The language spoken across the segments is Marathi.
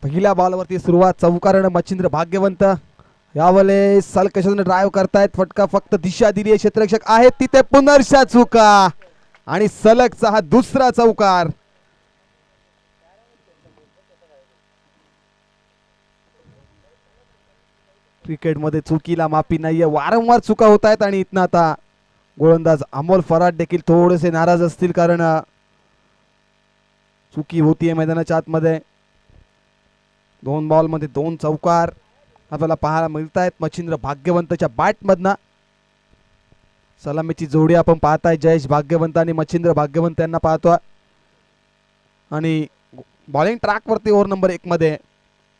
पहिल्या बॉलवरती सुरुवात चौकारानं मच्छिंद्र भाग्यवंत यावेळेस सलकशाने ड्राईव्ह करतायत. फटका फक्त दिशा दिली आहे. क्षेत्ररक्षक आहेत तिथे पुनर्शा चुका आणि सलगचा हा दुसरा चौकार. क्रिकेटमध्ये चुकीला माफी नाहीये. वारंवार चुका होत आहेत आणि इथनं आता गोलंदाज अमोल फराट देखील थोडेसे नाराज असतील कारण चुकी होतीये मैदानाच्या आतमध्ये. 2 बॉलमध्ये 2 चौकार आपल्याला पाहायला मिळत आहेत मच्छिंद्र भाग्यवंतच्या बॅटमधनं. सलामीची जोडी आपण पाहताय. जयेश भाग्यवंत आणि मच्छिंद्र भाग्यवंत यांना पाहतोय आणि बॉलिंग ट्रॅक वरती ओव्हर नंबर 1 मध्ये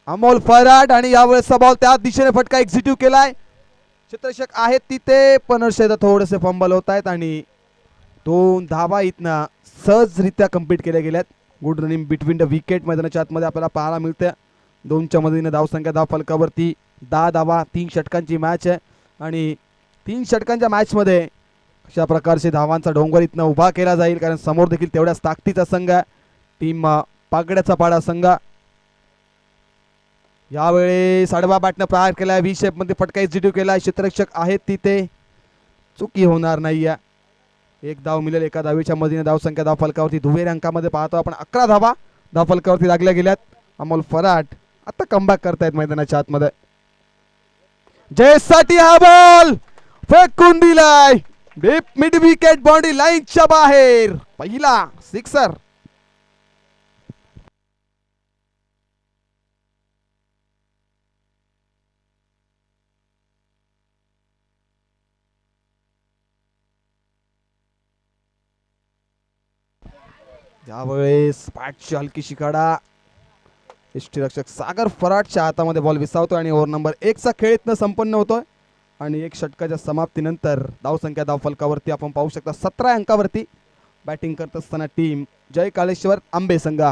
अमोल फराट आणि यावेळेस बॉल त्या दिशेने फटका एक्झिक्यूट केलाय. क्षेत्ररक्षक आहेत तिथे पण थोडेसे फंबल होत आहेत आणि 2 धावा इथनं सहजरित्या कंप्लीट केल्या गेल्यात. Good running between the wicket मैदानाच्या आतमध्ये आपल्याला पाहायला मिळते. 2च्या मदतीने धावसंख्या धाव फलकावरती 10 धावा. 3 षटकांची मॅच आहे आणि 3 षटकांच्या मॅच मध्ये अशा प्रकारचे धावांचा डोंगर इथनं उभा केला जाईल कारण समोर देखील तेवढ्याच ताकदीचा संघ आहे. टीम पागड्याचा पाडा संघ. यावेळेस आडवा बॅटनं प्रहार केलाय. व्ही शेप मध्ये फटका एक्झिक्यूट केलाय. क्षेत्ररक्षक आहेत तिथे चुकी होणार नाहीये. 1 धाव मिळेल. एका धावीच्या मदतीने धावसंख्या धाव फलकावरती दुहेरी अंकामध्ये पाहतो आपण 11 धावा धाव फलकावरती लागल्या गेल्यात. अमोल फराट आता कमबॅक करतायत मैदानाच्या आतमध्ये. जयसाठी हा बॉल फेकून दिलाय डीप मिड विकेट बाउंड्री लाईनच्या बाहेर. पहिला सिक्सर. यावेळेस बॅटची हलकी शिकाडा. यष्टीरक्षक सागर फराटच्या हातामध्ये बॉल विसावतो आणि ओव्हर नंबर 1 चा खेळ इथनं संपन्न होतोय आणि 1 षटकाच्या समाप्तीनंतर धावसंख्या धाव फलकावरती आपण पाहू शकता 17 अंकावरती बॅटिंग करत असताना टीम जय काळेश्वर आंबे संघ.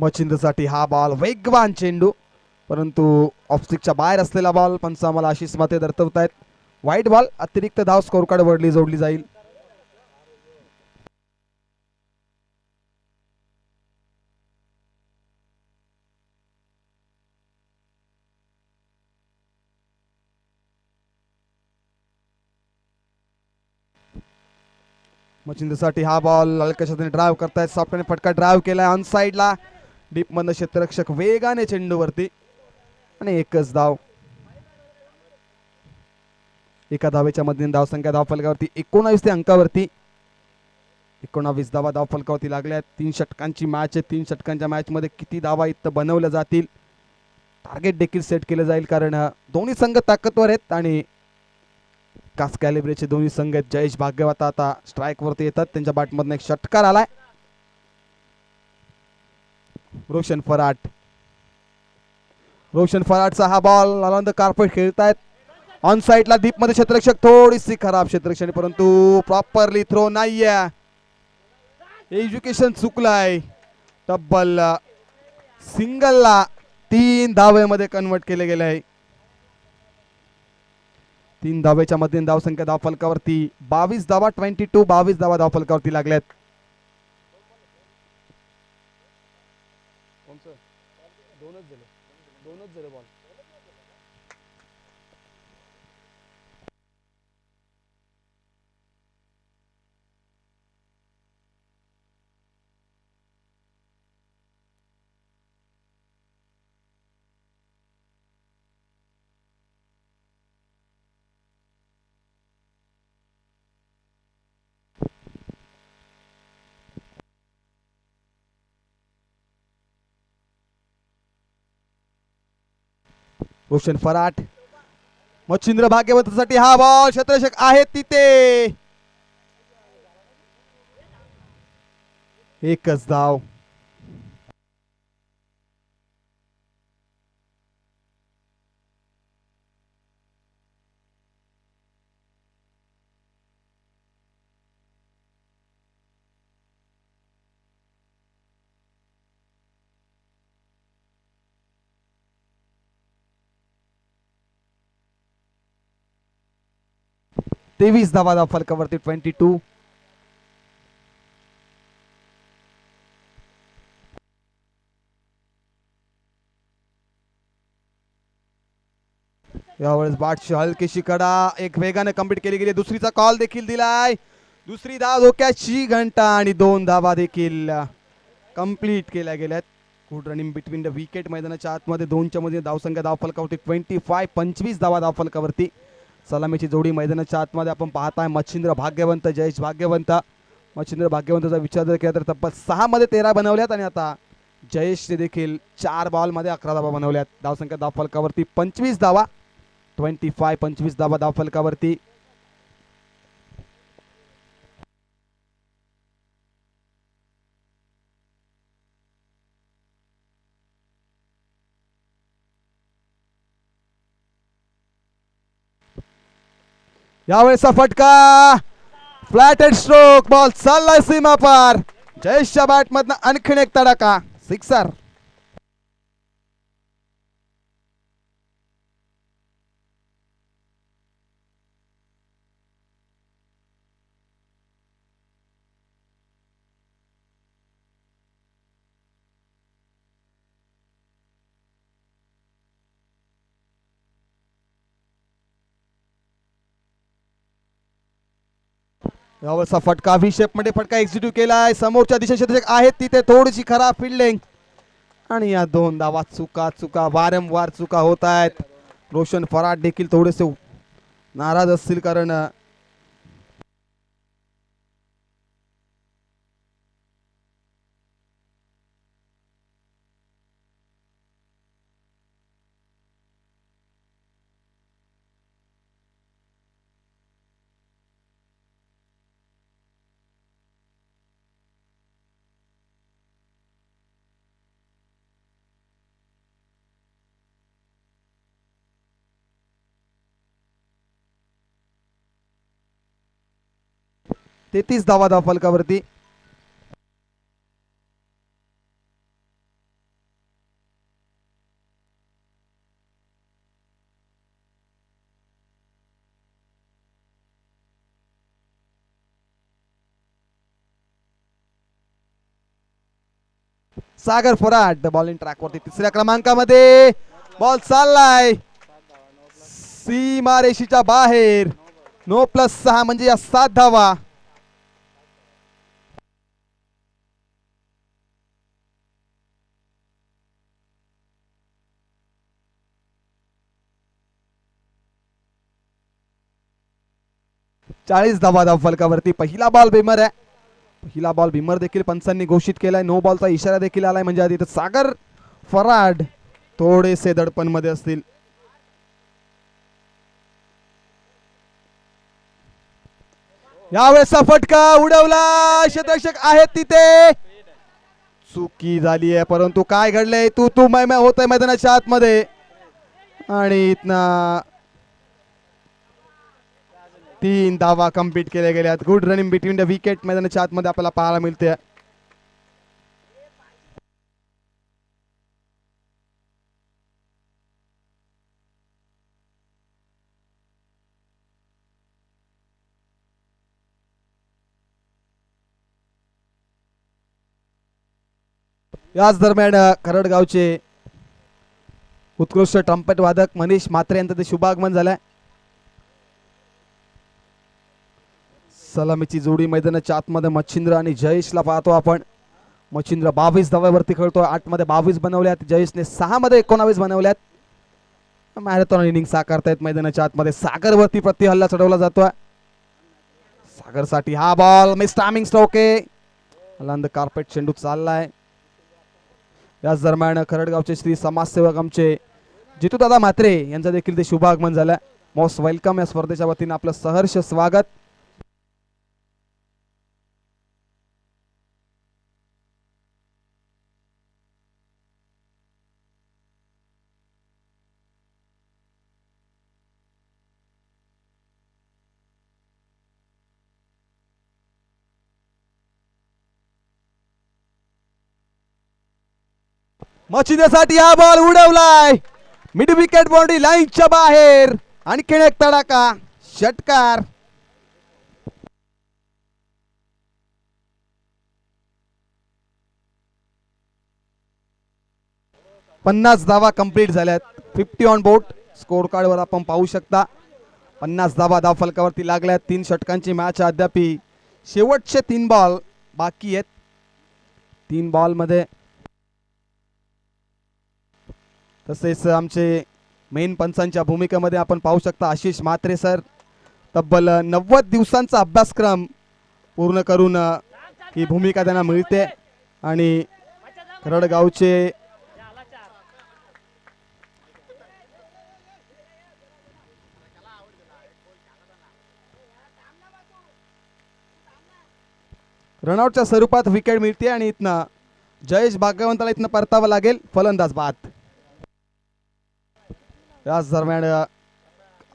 मच्छिंद्रसाठी हा बॉल वेगवान चेंडू परंतु ऑफस्टिकच्या बाहेर असलेला बॉल पंच आम्हाला आशिष माते दर्शवतायत. वाईट बॉल. अतिरिक्त धाव स्कोर कार्ड वरली जोडली जाईल. मच्छिंद्रसाठी हा बॉल हलक्याशाने ड्राईव्ह करतायत. सॉफ्टने फटका ड्राईव्ह केलाय ऑन साइडला. डीप मधनं क्षेत्ररक्षक वेगाने चेंडूवरती आणि 1च धाव. एका धावेच्या मधील धावसंख्या धाव फलकावरती 19 अंकावरती. 19 धावा धाव फलकावरती लागल्या. 3 षटकांची मॅच आहे. 3 षटकांच्या मॅच मध्ये किती धावा इथं बनवल्या जातील टार्गेट देखील सेट केलं जाईल कारण दोन्ही संघ ताकदवर आहेत आणि कास कॅलिब्रेचे दोन्ही संघ आहेत. जयेश भाग्यवत आता स्ट्राईक वरती येतात. त्यांच्या बॅटमधून एक षटकार आलाय. रोशन फराटचा हा बॉल ऑन द कार्पेट खेळतायत. ऑन साइडला डीप मध्ये क्षेत्ररक्षक थोडीशी खराब क्षेत्ररक्षण परंतु प्रॉपरली थ्रो नाहीये. एज्युकेशन चुकलाय. तब्बल सिंगलला 3 धावेमध्ये कन्वर्ट केले गेले आहे. 3 धावेच्या मधील धावसंख्या धाव फलकावरती 22 धावा 22 धावा धाव फलकावरती लागल्यात. दोनच झाले बॉल. रोशन फराट मच्छिंद्र भाग्यवंतसाठी हा बॉल, क्षेत्ररक्षक आहेत तिथे, एकच धाव. तेवीस धावा फलकावरती 22. यावेळेस बाटची हलकीशी कडा एक वेगाने कंप्लीट केली गेली. दुसरीचा कॉल देखील दिलाय. दुसरी धाव धोक्याची घंटा आणि 2 धावा देखील कंप्लीट केल्या गेल्यात. Good running between the wicket. मैदानाच्या आतमध्ये 2च्या मध्ये धावसंख्या धावफलकावरती 25. 25 धावा धावफलकावरती. सलामीची जोडी मैदानाच्या आतमध्ये आपण पाहताय. मच्छिंद्र भाग्यवंत जयेश भाग्यवंत. मच्छिंद्र भाग्यवंतचा विचार जर केला तर तब्बल 6 मध्ये 13 बनवल्यात आणि आता जयेशने देखील 4 बॉल मध्ये 11 धावा बनवल्यात. धावसंख्या धावफलकावरती 25 धावा. 25 25 धावा धावफलकावरती. यावेळेचा फटका फ्लॅट एंड स्ट्रोक. बॉल चाललाय सीमा पार. जयेशच्या बॅट मधनं आणखीन एक तडाखा, सिक्सर. यावरचा फटका व्ही शेप मध्ये फटका एक्झिक्यूट केलाय. समोरच्या दिशेचे आहेत तिथे थोडीशी खराब फिल्डिंग आणि या 2 धावा चुका वारंवार चुका होत आहेत. रोशन फराट देखील थोडेसे नाराज असतील कारण तेहतीस धावा धावफलकावरती. सागर फराट बॉलिंग ट्रॅकवरती 3ऱ्या क्रमांकामध्ये. बॉल चाललाय सीमारेषीच्या बाहेर. 9+6 म्हणजे या 7 धावा. चाळीस धावा धावफलकावरती. पहिला बॉल भीमर आहे. पहिला बॉल भीमर देखील पंचांनी घोषित केलाय. नो बॉलचा इशारा देखील आलाय म्हणजे आधी सागर फराड थोडेसे दडपण मध्ये असतील. यावेळेस फटका उडवला. क्षेत्ररक्षक आहेत तिथे. चुकी झाली आहे परंतु काय घडलंय तू मै होत आहे मैदानाच्या आतमध्ये आणि इथनं 3 धावा कंप्लीट केल्या गेल्यात. Good running between the wicket मैदानाच्या आतमध्ये आपल्याला पाहायला मिळते. याच दरम्यान खरडगावचे उत्कृष्ट ट्रम्पेट वादक मनीष म्हात्रे यांचं ते शुभागमन झालंय. सलामीची जोडी मैदानाच्या आतमध्ये मच्छिंद्र आणि जयेशला पाहतो आपण. मच्छिंद्र 22 धाव्यावरती खेळतोय. 8 मध्ये 22 बनवल्यात. जयेशने 6 मध्ये 19 बनवल्यात. मॅरेथॉन इनिंग साकारतायत मैदानाच्या आतमध्ये. सागरवरती प्रति हल्ला चढवला जातोय. सागरसाठी हा बॉल मिस टायमिंग स्ट्रोक आहे. लंद कार्पेट चेंडू चाललाय. याच दरम्यान खरडगावचे श्री समाजसेवक आमचे जितूदादा म्हात्रे यांचा देखील ते शुभागमन झालं. मोस्ट वेलकम या स्पर्धेच्या वतीने आपलं सहर्ष स्वागत. मच्छिंद्रसाठी हा बॉल उडवलाय मिड विकेट बाउंड्री लाईनच्या बाहेर. आणखीन एक तडाखा षटकार. पन्नास धावा कंप्लीट झाल्यात. 50 ऑन बोर्ड. स्कोर कार्ड वर आपण पाहू शकता 50 धावा धावफलकावरती लागल्यात. 3 षटकांची मॅच अद्याप शेवटचे 3 बॉल बाकी आहेत. 3 बॉल मध्ये तसेच आमचे मेन पंचांच्या भूमिकेमध्ये आपण पाहू शकता आशिष म्हात्रे सर. तब्बल 90 दिवसांचा अभ्यासक्रम पूर्ण करून ही भूमिका त्यांना मिळते आणि खरडगावचे रनआउटच्या स्वरूपात विकेट मिळते आणि इथनं जयेश भाग्यवंताला इथनं परतावं लागेल. फलंदाज बाद. याच दरम्यान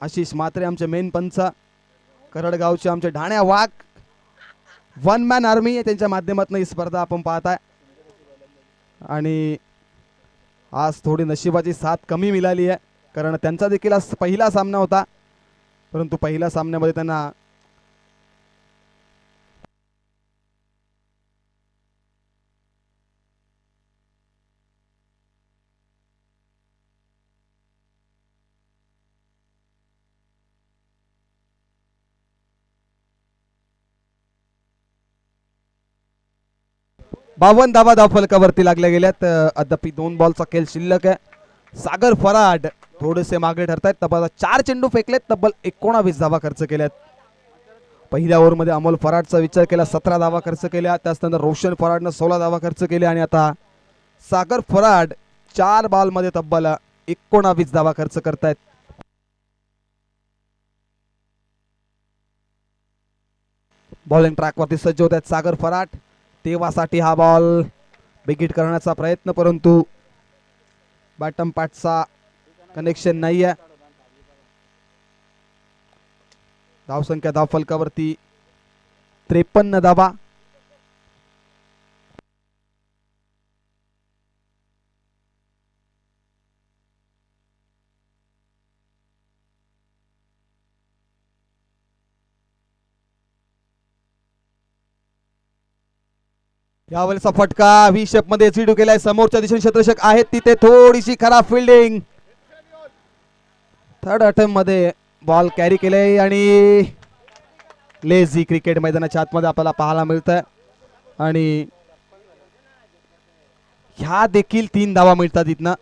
आशिष म्हात्रे आमचे मेन पंच, करडगावचे आमचे ढाण्या वाघ, वन मॅन आर्मी त्यांच्या माध्यमातून ही स्पर्धा आपण पाहताय. आणि आज थोडी नशिबाची साथ कमी मिळाली आहे कारण त्यांचा देखील आज पहिला सामना होता परंतु पहिल्या सामन्यामध्ये त्यांना बावन धावा धावफलकावरती लागल्या गेल्यात. अद्याप 2 बॉलचा खेळ शिल्लक आहे. सागर फराड थोडेसे मागे ठरतायत. तब्बल 4 चेंडू फेकलेत. तब्बल 19 धावा खर्च केल्यात. पहिल्या ओव्हरमध्ये अमोल फराडचा विचार केला 17 धावा खर्च केल्या. त्यानंतर रोशन फराडनं 16 धावा खर्च केल्या आणि आता सागर फराड 4 बॉलमध्ये तब्बल 19 धावा खर्च करतायत. बॉलिंग ट्रॅकवरती सज्ज होत आहेत सागर फराड. तेव्हासाठी हा बॉल बिगिट करण्याचा प्रयत्न परंतु बॅटम पॅटचा कनेक्शन नाही आहे. धावसंख्या धावफलकावरती 53 धावा. यावेळेचा फटका व्ही शेप मध्ये झिडू केलाय. समोरच्या दिशेने क्षेत्ररक्षक आहेत तिथे थोडीशी खराब फिल्डिंग. थर्ड अटेम्प्ट मध्ये बॉल कॅरी केलाय आणि लेझी क्रिकेट मैदानाच्या आतमध्ये आपल्याला पाहायला मिळतंय आणि ह्या देखील 3 धावा मिळतात इथनं.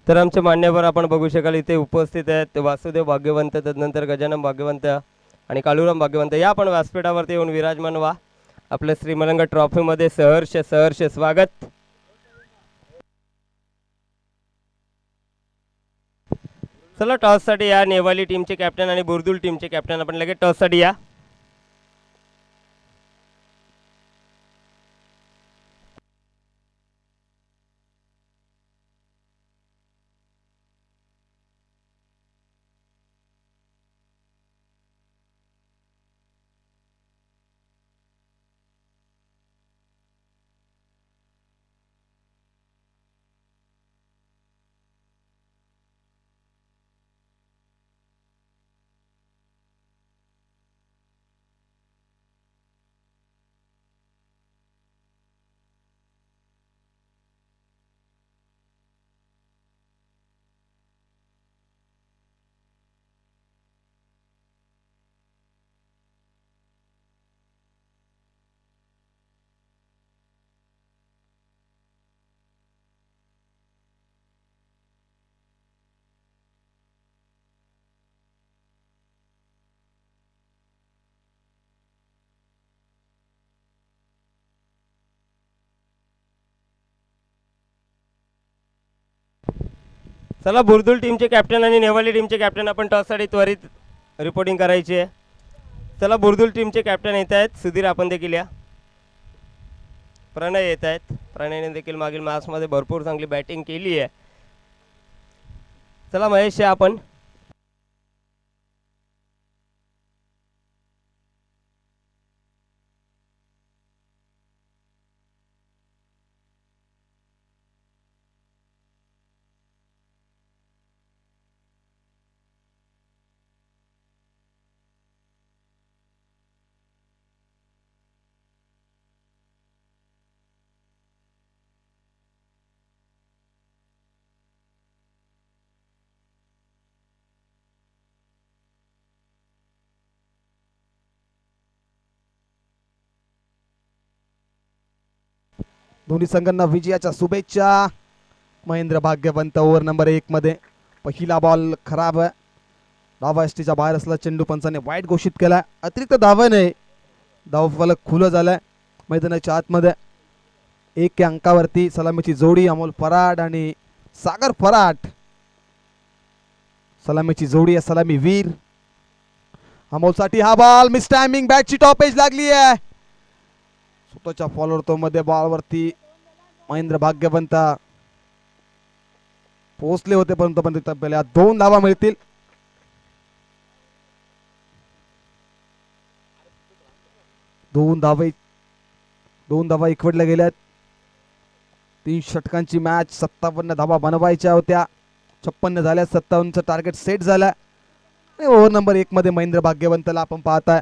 तर आमचे मान्यवर आपण बघू शकाल इथे उपस्थित आहेत ते वासुदेव भाग्यवंत, तदनंतर गजानन भाग्यवंत आणि काळूराम भाग्यवंत. या आपण व्यासपीठावरती येऊन विराजमान व्हा. आपल्या श्रीमलंग ट्रॉफीमध्ये सहर्ष सहर्ष स्वागत. चला टॉससाठी या. नेवाली टीमचे कॅप्टन आणि बुरदुल टीमचे कॅप्टन आपण लगेच टॉससाठी या. चला बुरदुल टीमचे कॅप्टन आणि नेवाली टीमचे कॅप्टन आपण टॉससाठी त्वरित रिपोर्टिंग करायची आहे. चला बुरदुल टीमचे कॅप्टन येत आहेत. सुधीर आपण देखील या. प्रणय येत आहेत. प्रणयने देखील मागील मॅचमध्ये भरपूर चांगली बॅटिंग केली आहे. चला महेश या आपण. दोन्ही संघांना विजयाच्या शुभेच्छा. महेंद्र भाग्यवंत ओव्हर नंबर 1 मध्ये पहिला बॉल खराब आहे. धावा एसटीच्या बाहेर असला चेंडू पंचाने वाईट घोषित केला. अतिरिक्त धावाने धावफलक खुलं झालंय मैदानाच्या आतमध्ये. 1 या अंकावरती सलामीची जोडी अमोल फराड आणि सागर फराट. सलामीची जोडी आहे. सलामी वीर अमोलसाठी हा बॉल मिस टायमिंग. बॅटची टॉप एज लागली आहे. स्वतःच्या फॉलोअर तो मध्ये बॉलवरती महेंद्र भाग्यवंत पोहोचले होते परंतु पण पहिल्या 2 धावा मिळतील. दोन धावा इकडल्या गेल्यात. 3 षटकांची मॅच. 57 धावा बनवायच्या होत्या. 56 झाल्या. 57चं टार्गेट सेट झालं. ओव्हर नंबर 1 मध्ये महेंद्र भाग्यवंतला आपण पाहताय.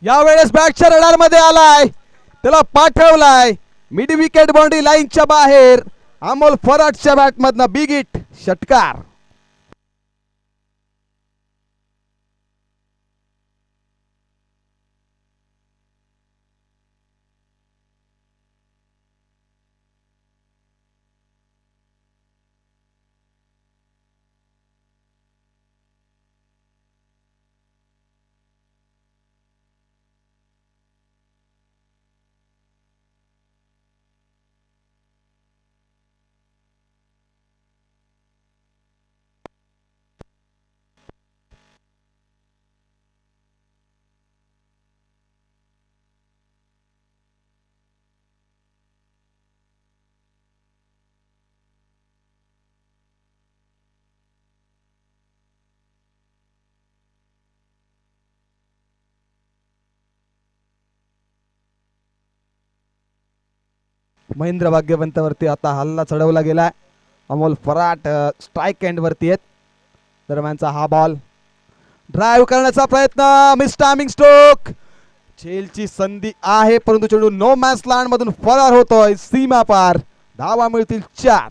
यावेळेस बॅटच्या रडार मध्ये आलाय. त्याला पाठवलाय मिड विकेट बाउंड्री लाईनच्या बाहेर. अमोल फराटच्या बॅट मधनं बिग हिट षटकार. महेंद्र भाग्यवंतावरती आता हल्ला चढवला गेलाय. अमोल फराट स्ट्राईक एंड वरती आहेत. दरम्यानचा हा बॉल ड्राईव्ह करण्याचा प्रयत्न. Miss timing stroke. झेलची संधी आहे परंतु चेंडू नो मॅच लँड मधून फरार होतोय सीमा पार. धावा मिळतील 4.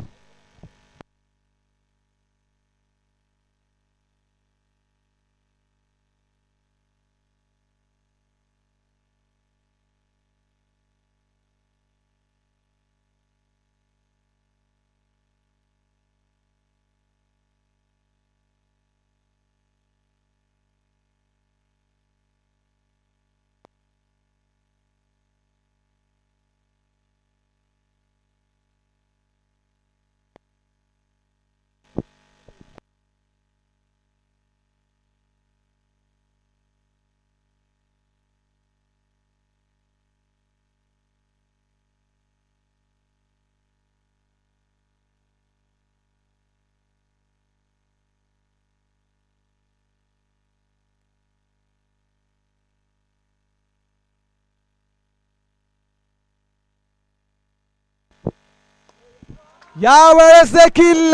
यावेळेस देखील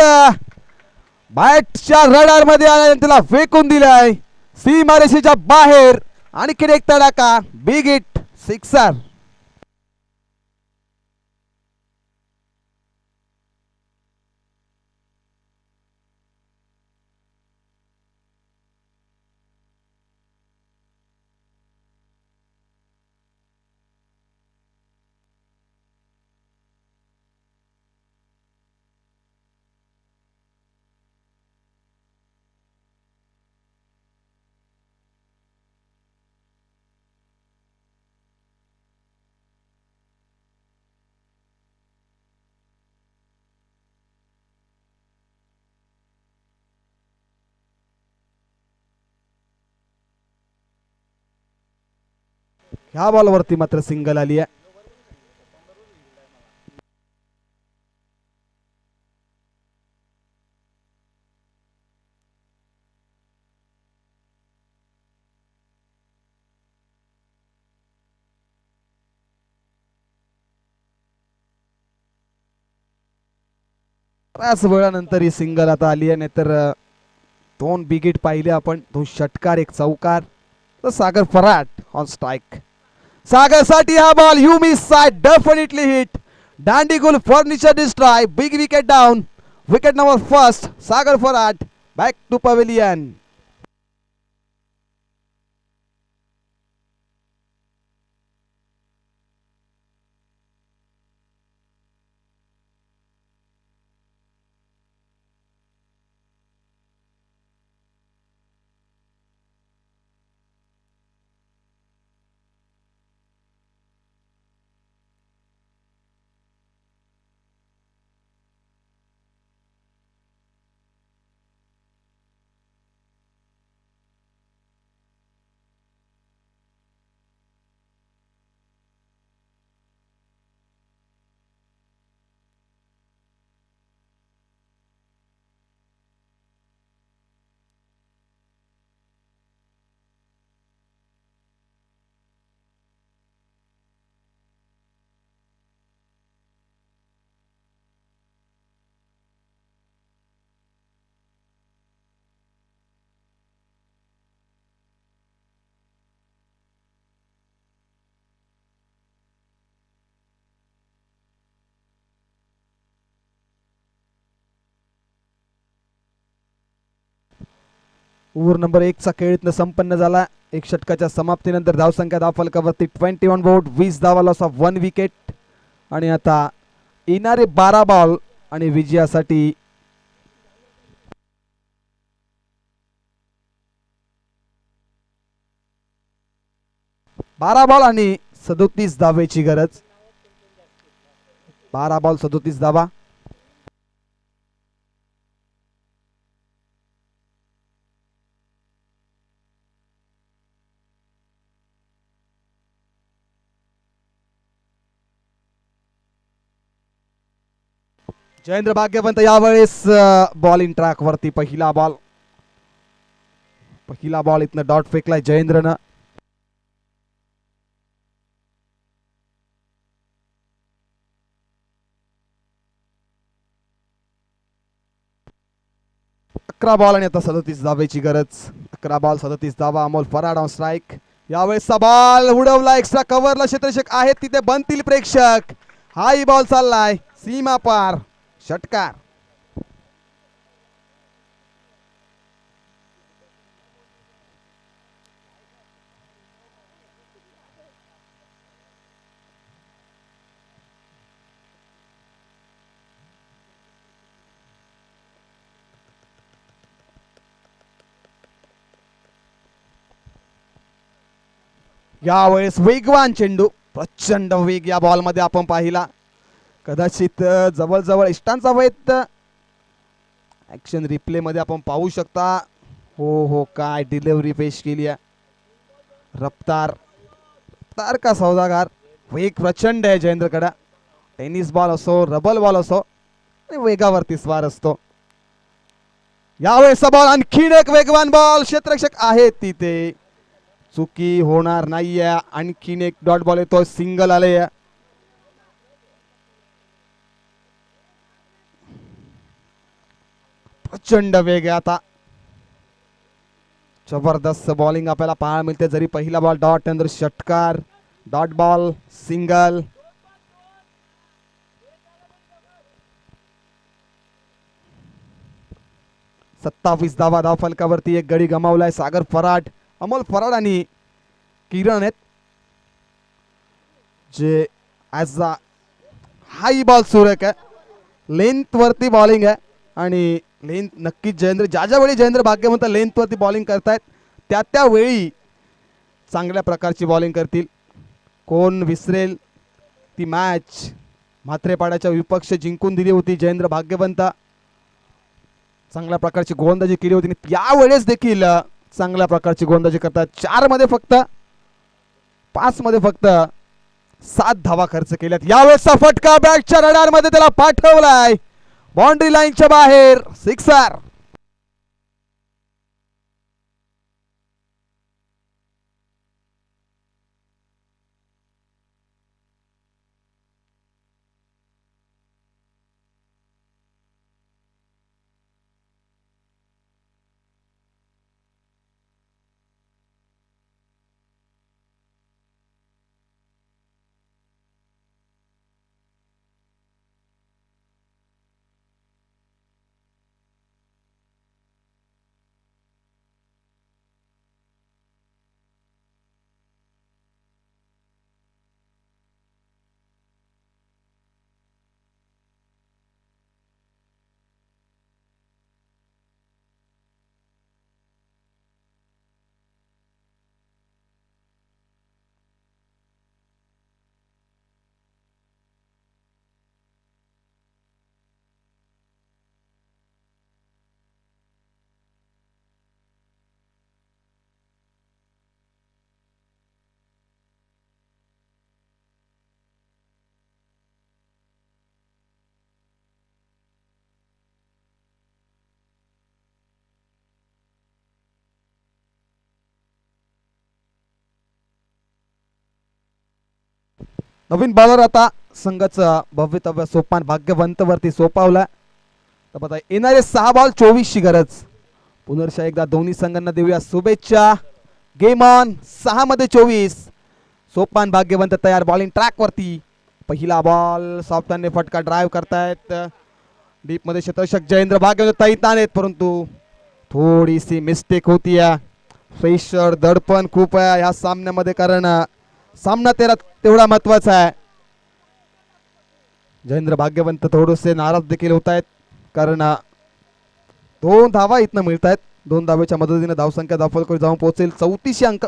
बॅटच्या रडार मध्ये आल्याने त्याला फेकून दिलाय सीमारेषेच्या बाहेर. आणखीन एक तडाखा, बिग हिट, सिक्सर. ह्या बॉलवरती मात्र सिंगल आली आहे. बऱ्याच वेळानंतर ही सिंगल आता आली आहे. नाहीतर 2 बिग पाहिले आपण, 2 षटकार 1 चौकार. तर सागर फराट ऑन स्ट्राइक. सागर साठी हा ball, you miss side, definitely hit. दांडीगुल furniture destroy, big wicket down. Wicket number first, Sagar Farat back to pavilion. Over number 1 चा खेळ इथनं संपन्न झाला. 1 षटकाच्या समाप्तीनंतर धावसंख्या धावफलकावरती 21 बोर्ड, 20 धावा, लॉस ऑफ 1 विकेट. आणि आता येणारे 12 बॉल आणि विजयासाठी बारा बॉल आणि 37 धावेची गरज. 12 बॉल 37 धावा. जयेंद्र भाग्यवंत यावेळेस बॉलिंग ट्रॅक वरती. पहिला बॉल इथनं डॉट फेकलाय जयेंद्रनं. अकरा बॉल आणि आता 37 धावेची गरज. 11 बॉल 37 धावा. Amol Farad on strike. यावेळेसचा बॉल उडवला एक्स्ट्रा कव्हरला. क्षेत्ररक्षक आहेत तिथे, बनतील प्रेक्षक. हाही बॉल चाललाय सीमा पार, षटकार. यावेळेस वेगवान चेंडू, प्रचंड वेग या बॉल मध्ये आपण पाहिला. कदाचित जवळजवळ इष्टांचा वेध ऍक्शन रिप्ले मध्ये आपण पाहू शकता. हो काय डिलिव्हरी पेश केली आहे. रफ्तार का सौदागार. वेग प्रचंड आहे जयेंद्रकडे. टेनिस बॉल असो, रबल बॉल असो, वेगावरती स्वार असतो. यावेळेसचा बॉल आणखीन एक वेगवान बॉल. क्षेत्ररक्षक आहेत तिथे, चुकी होणार नाहीये. आणखीन एक डॉट बॉल येतो, सिंगल आले. प्रचंड वेग आहे आता. जबरदस्त बॉलिंग आपल्याला पाहायला मिळते. जरी पहिला बॉल डॉट त्यानंतर षटकार, डॉट बॉल, सिंगल. सत्तावीस धावा धाव फलकावरती. एक गडी गमावलाय सागर फराड, अमोल फराड आणि किरण आहेत जे ॲज अ हाई बॉल सुरेख आहे. लेंथ वरती बॉलिंग आहे आणि लेंथ नक्कीच जयेंद्र ज्या वेळी जयेंद्र भाग्यवंत लेंथ वरती बॉलिंग करतायत त्यावेळी चांगल्या प्रकारची बॉलिंग करतील. कोण विसरेल ती मॅच. म्हात्रेपाड्याच्या विपक्ष जिंकून दिली होती जयेंद्र भाग्यवंत. चांगल्या प्रकारची गोलंदाजी केली होती. त्यावेळेस देखील चांगल्या प्रकारची गोलंदाजी करतात. 4 मध्ये फक्त 5 मध्ये फक्त 7 धावा खर्च केल्यात. यावेळेसचा फटका बॅटच्या रडारमध्ये त्याला पाठवलाय बाउंड्री लाईनच्या बाहेर. सिक्सर. नवीन बॉलर आता संघाचं भवितव्य सोपान भाग्यवंत वरती सोपावला. तर बघा येणारे 6 बॉल 24 ची गरज. पुनर्शा एकदा दोन्ही संघांना देऊया शुभेच्छा. Game on. 6 मध्ये 24. सोपान भाग्यवंत तयार बॉलिंग ट्रॅक वरती. पहिला बॉल सॉफ्टने फटका ड्राईव्ह करतायत. डीप मध्ये क्षेत्ररक्षक जयेंद्र भाग्यवंत तैतान आहेत परंतु थोडीशी मिस्टेक होती. प्रेशर दडपण खूप आहे या सामन्यामध्ये कारण सामना तेवढा महत्वाचा आहे. जयेंद्र भाग्यवंत थोडेसे नाराज देखील होत आहेत कारण 2 धावा इथनं मिळत आहेत. 2 धावेच्या मदतीने धावसंख्या धावफलकावर जाऊन पोहोचेल 34 अंक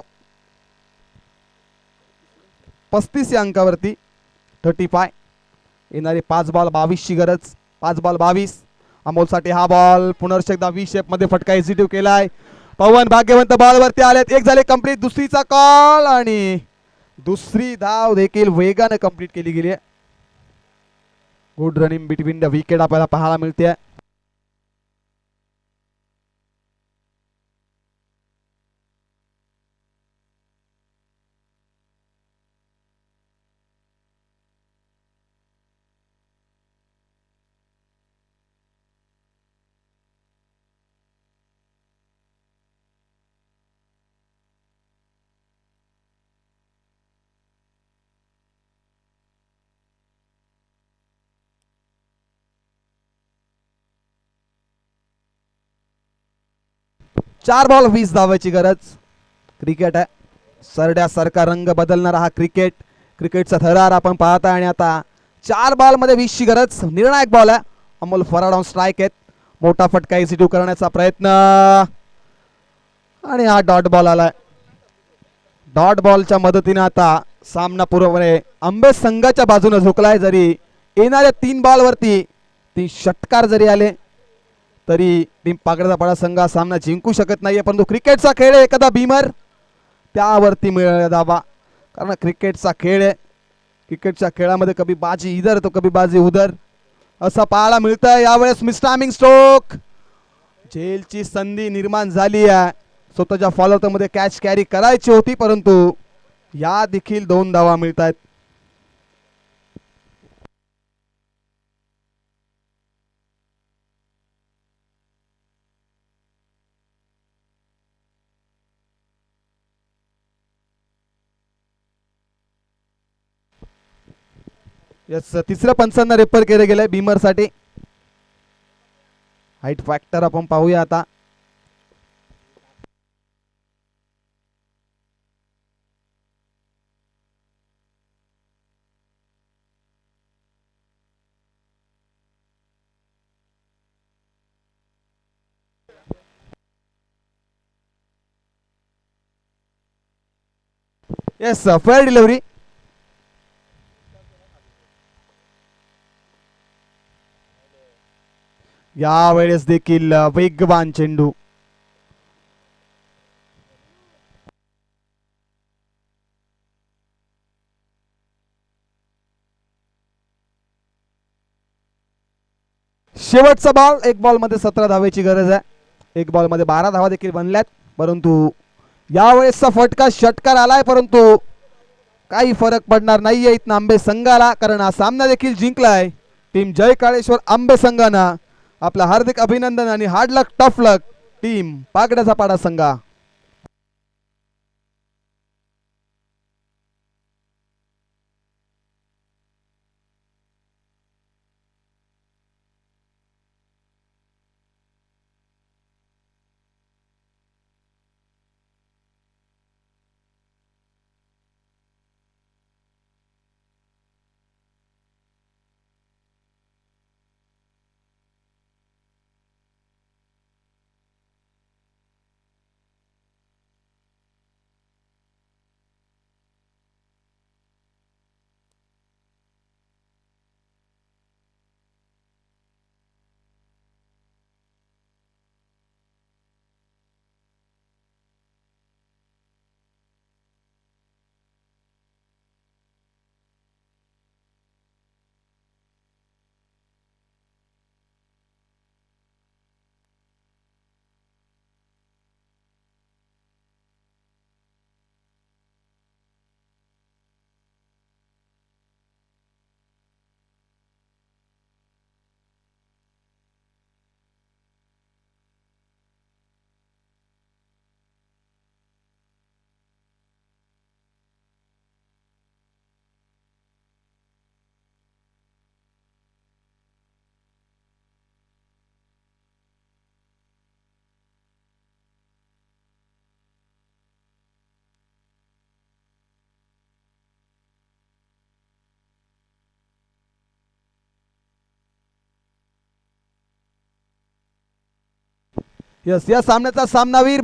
35 अंकावरती 35. येणारे 5 बॉल 22 ची गरज. 5 बॉल 22. अमोलसाठी हा बॉल पुनर्श एकदा व्ही शेप मध्ये फटका एक्झिक्यूट केलाय. पवन भाग्यवंत बॉल वरती आलेत. एक झाले कंप्लीट. दुसरीचा कॉल आणि दुसरी धाव देखील वेगाने कंप्लीट केली गेली आहे. Good running between the wicket आपल्याला पाहायला मिळते. चार बॉल 20 धावाची गरज. क्रिकेट आहे. सरड्यासारखा रंग बदलणारा हा क्रिकेट. क्रिकेटचा थरार आपण पाहता आणि आता 4 बॉल मध्ये 20 ची गरज. निर्णायक बॉल आहे. अमोल फराड ऑन स्ट्राईक आहेत. मोठा फटका एक्झिक्यूट करण्याचा प्रयत्न आणि हा डॉट बॉल आलाय. डॉट बॉलच्या मदतीने आता सामना पूर्णपणे आंबे संघाच्या बाजूने झुकलाय. जरी येणाऱ्या 3 बॉल वरती 3 षटकार जरी आले तरी टीम पागडचा पाडा संघ सामना जिंकू शकत नाहीये. परंतु क्रिकेटचा खेळ आहे. एखादा बीमर त्यावरती मिळेल धावा कारण क्रिकेटचा खेळ आहे. क्रिकेटच्या खेळामध्ये कभी बाजी इधर तो कभी बाजी उधर असं पाहायला मिळतंय. यावेळेस मिस्टामिंग स्ट्रोक. झेलची संधी निर्माण झाली आहे. स्वतःच्या फॉलोअर मध्ये कॅच कॅरी करायची होती परंतु या देखील 2 धावा मिळत आहेत. यस तिसऱ्या पंचांना रेफर केले गेले भीमर साठी. हाईट फॅक्टर आपण पाहूया आता. Yes fair delivery. यावेळेस देखील वेगवान चेंडू. शेवटचा बॉल. एक बॉल मध्ये 17 धावेची गरज आहे. एक बॉल मध्ये 12 धावा देखील बनल्यात. परंतु यावेळेसचा फटका षटकार आलाय परंतु काही फरक पडणार नाहीये इथं आंबे संघाला, कारण हा सामना देखील जिंकलाय टीम जय काळेश्वर आंबे संघानं. आपलं हार्दिक अभिनंदन आणि हार्ड लक टफ लक टीम पागड्याचा पाडा संघा. यस या सामन्याचा सामनावीर